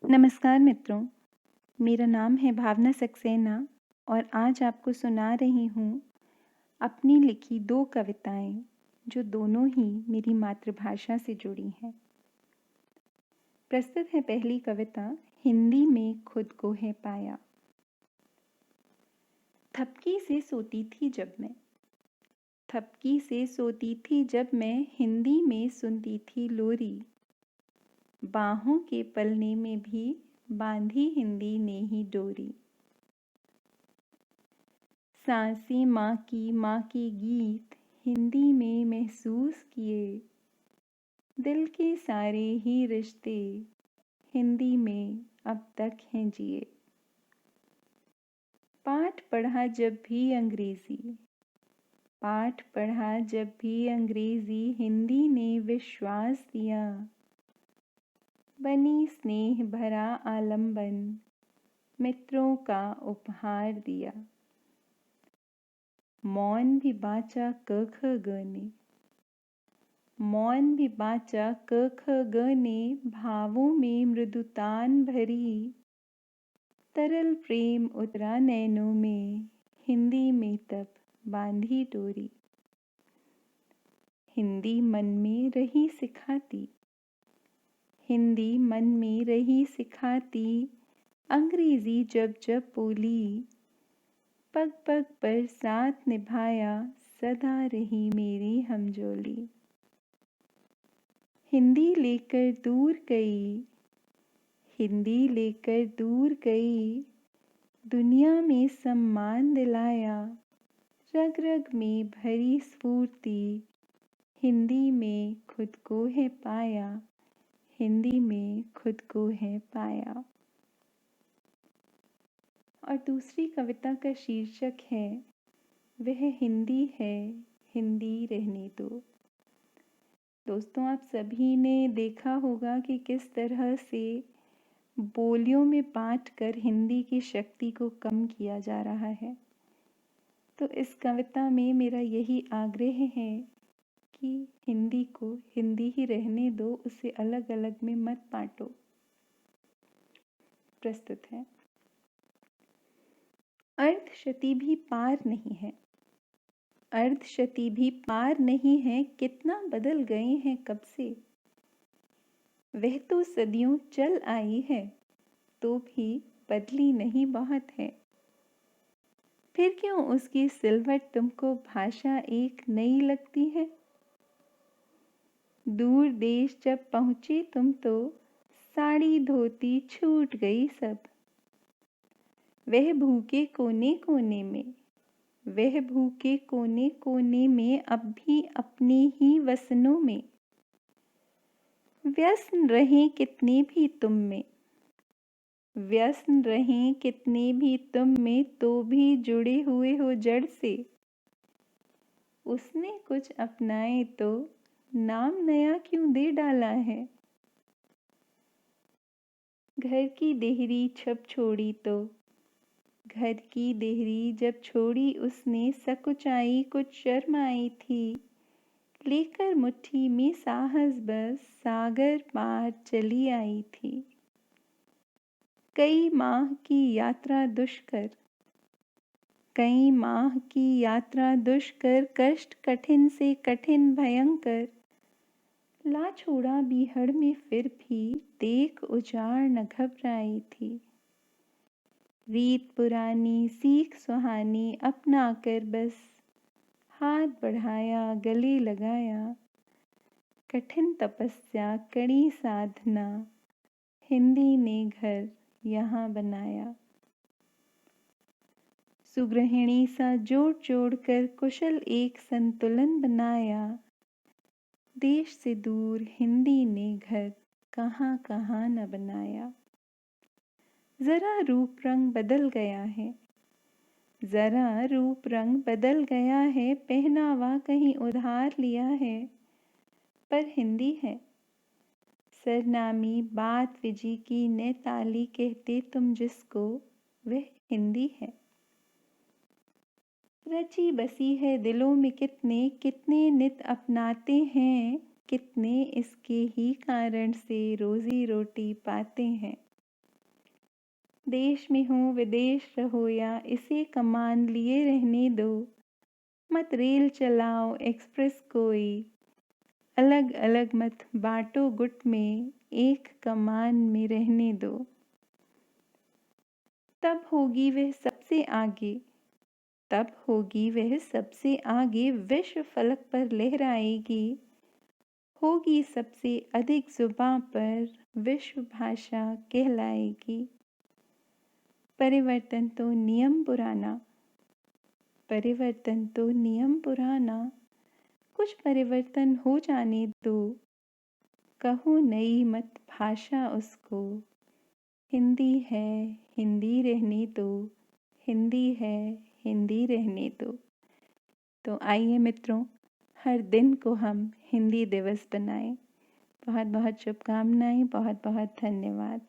नमस्कार मित्रों, मेरा नाम है भावना सक्सेना और आज आपको सुना रही हूँ अपनी लिखी 2 कविताएं जो दोनों ही मेरी मातृभाषा से जुड़ी हैं। प्रस्तुत है पहली कविता हिंदी में खुद को है पाया। थपकी से सोती थी जब मैं, थपकी से सोती थी जब मैं हिंदी में सुनती थी लोरी। बाहों के पलने में भी बांधी हिंदी ने ही डोरी। सांसें माँ के गीत हिंदी में महसूस किए। दिल के सारे ही रिश्ते हिंदी में अब तक हैं जिए। पाठ पढ़ा जब भी अंग्रेजी, पाठ पढ़ा जब भी अंग्रेजी हिंदी ने विश्वास दिया। बनी स्नेह भरा आलंबन मित्रों का उपहार दिया। मौन भी बाचा क ख ग ने, मौन भी बाचा क ख ग ने भावों में मृदुतान भरी। तरल प्रेम उतरा नैनों में हिंदी में तब बांधी डोरी। हिंदी मन में रही सिखाती, हिंदी मन में रही सिखाती। अंग्रेजी जब जब बोली, पग पग पर साथ निभाया सदा रही मेरी हमजोली। हिंदी लेकर दूर गई, हिंदी लेकर दूर गई। दुनिया में सम्मान दिलाया। रग रग में भरी स्फूर्ति हिंदी में खुद को है पाया, हिंदी में खुद को है पाया। और दूसरी कविता का शीर्षक है वह हिंदी है, हिंदी रहने दो। दोस्तों, आप सभी ने देखा होगा कि किस तरह से बोलियों में बांट कर हिंदी की शक्ति को कम किया जा रहा है। तो इस कविता में मेरा यही आग्रह है कि हिंदी को हिंदी ही रहने दो, उसे अलग अलग में मत बांटो। प्रस्तुत है। अर्धशती भी पार नहीं है, अर्धशती भी पार नहीं है। कितना बदल गए हैं कब से। वह तो सदियों चल आई है तो भी बदली नहीं बहुत है। फिर क्यों उसकी सिलवट तुमको भाषा एक नई लगती है। दूर देश जब पहुंची तुम तो साड़ी धोती छूट गई सब। वह भूखे कोने कोने में, वह भूखे कोने कोने में अब भी अपने ही वसनों में। व्यस्त रहें कितने भी तुम में, व्यस्त रहें कितने भी तुम में तो भी जुड़े हुए हो जड़ से। उसने कुछ अपनाए तो नाम नया क्यों दे डाला है। घर की देहरी छप छोड़ी तो, घर की देहरी जब छोड़ी उसने सकुचाई कुछ शर्म आई थी। लेकर मुट्ठी में साहस बस सागर पार चली आई थी। कई माह की यात्रा दुष्कर, कई माह की यात्रा दुष्कर कष्ट कठिन से कठिन भयंकर। ला छोड़ा बीहड़ में फिर भी देख उजाड़ न घबराई थी। रीत पुरानी सीख सुहानी अपना कर बस हाथ बढ़ाया गले लगाया। कठिन तपस्या कड़ी साधना हिंदी ने घर यहाँ बनाया। सुगृहिणी सा जोड़ जोड़ कर कुशल एक संतुलन बनाया। देश से दूर हिंदी ने घर कहाँ कहाँ न बनाया। जरा रूप रंग बदल गया है, जरा रूप रंग बदल गया है। पहनावा कहीं उधार लिया है पर हिंदी है। सरनामी बात विजी की नैताली कहते तुम जिसको वह हिंदी है। रची बसी है दिलों में कितने कितने नित अपनाते हैं। कितने इसके ही कारण से रोजी रोटी पाते हैं। देश में हो विदेश रहो या इसे कमान लिए रहने दो। मत रेल चलाओ एक्सप्रेस कोई, अलग अलग मत बाँटो गुट में, एक कमान में रहने दो। तब होगी वह सबसे आगे, तब होगी वह सबसे आगे, विश्व फलक पर लहराएगी। होगी सबसे अधिक जुबां पर, विश्व भाषा कहलाएगी। परिवर्तन तो नियम पुराना, परिवर्तन तो नियम पुराना, कुछ परिवर्तन हो जाने दो। कहो नई मत भाषा उसको, हिंदी है हिंदी रहने दो, हिंदी है हिंदी रहने दो। तो आइए मित्रों, हर दिन को हम हिंदी दिवस बनाएं। बहुत बहुत शुभकामनाएं, बहुत बहुत धन्यवाद।